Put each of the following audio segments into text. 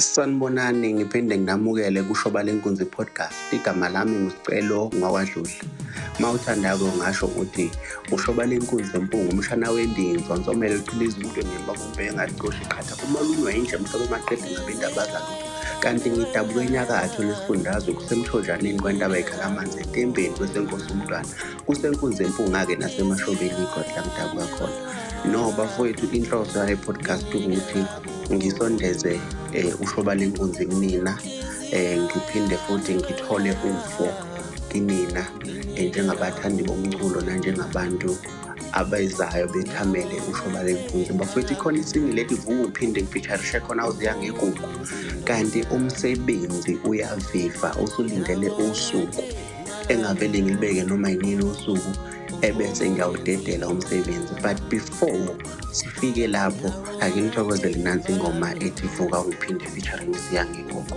Sanibonani, ngiphinde nginamukele kuShobala Inkunzi podcast. Igama lami nguSicelo Ngwakwadludla. Mawuthanda-ke ngasho ukuthi uShobala Inkunzi empunga umshana wendinzo nsomelo uqhiliza umuntu ngemba kumbe engathi qoshe qhatha uma lunywa inje mhlobo maqedwe ngabe indaba zalo. Kanti ngidabuke enyakatho lesifundazwe kusemthojaneni kwentaba ekhala amanzi etembeni kwesenkosi umntwana. Kusenkunzi empunga-ke nasemashobeni igodla ngidabuka khona. No bafowethu inhloso yale podcast ukuthi ngisondeze uShobala Inkunzi kunina, ngiphinde futhi ngithole ufo kinina njengabathandi bomculo nanjengabantu abezayo bethamele uShobala Inkunzi. Bafowethu khona isingile ethi vuka uphinde ngifeaturishe khona awuziya ngegugu, kanti umsebenzi uyaviva usulindele usuku engavele ngilibeke noma yini usuku ebese ngiyawudedela umsebenzi. But before sifike lapho ake ngithokozele nansi ingoma ethi vuka ungiphinde featuring Siya Ngegugu.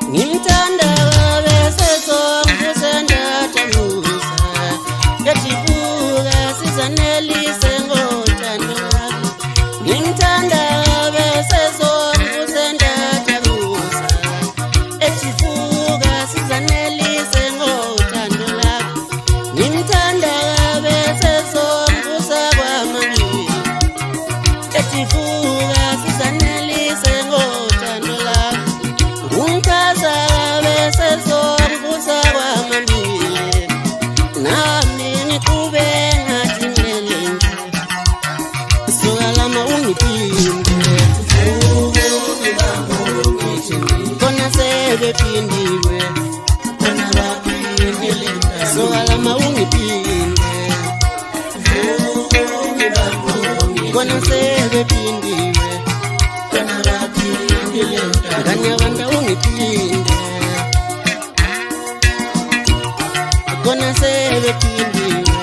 Ngimthanda bese somfusenda tamusa yajibuka sizanelise ngothando lwakho. Ngimthanda bese somfusenda tamusa yajibuka sizanelise ngothando lwakho. Ngimthanda bese somfusa kwamangili yajibuka sizanelise ngothando lwakho. Unkaza bese somfusa kwamambili nami ngikube ngathi ngelenje sokalama ungiphinde kona sebephindiwe kona baphindile sokalama ungiphinde kona sebephindiwe kona baphindile nganyabanda ungiphinde kona sebephindiwe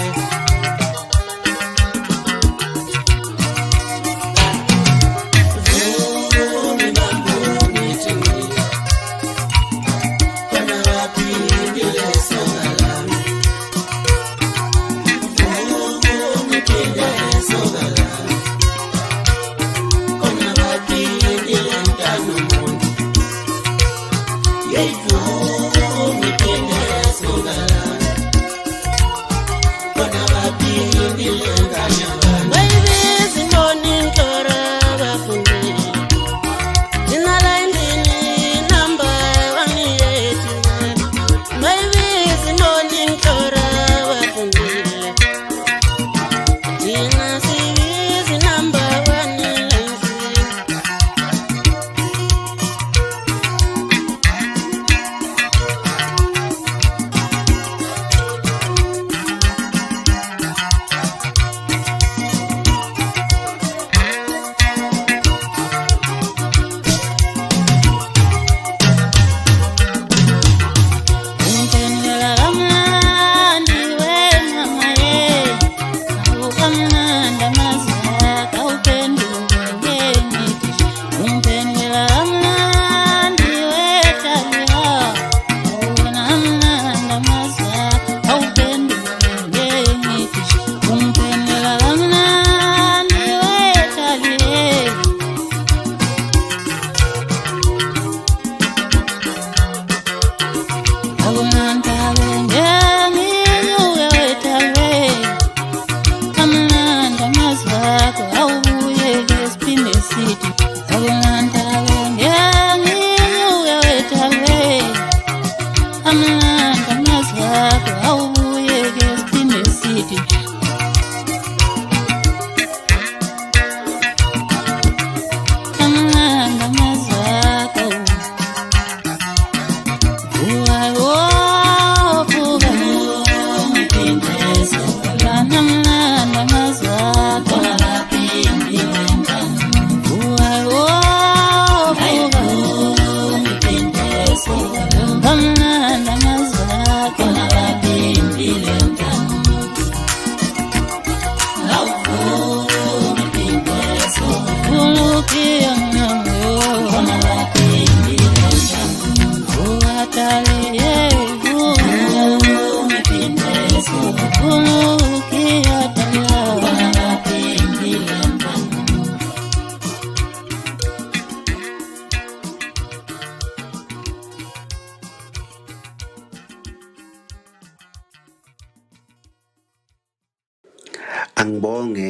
Angibonge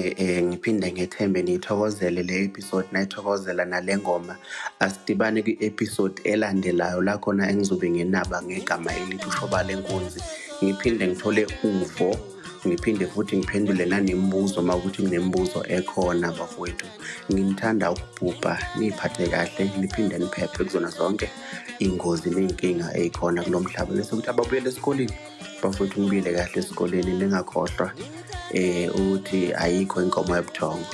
ngiphinde ngethembe niyithokozele le episode nayithokozela nale ngoma. Asidibane kwi-episode elandelayo la khona engizobe nginaba ngegama elithi uShobale Nkunzi. Ngiphinde ngithole uvo, ngiphinde futhi ngiphendule nanemibuzo uma ukuthi kunemibuzo ekhona bafowethu. Nginithanda ukubhubha, niyiphathe kahle, niphinde niphephe kuzona zonke iy'ngozi ney'nkinga ey'khona kulo mhlaba. Bese kuthi ababuyele esikoleni bafowethu nibuyele kahle esikoleni, ningakhohlwa ukuthi ayikho inkomo ebuthongo.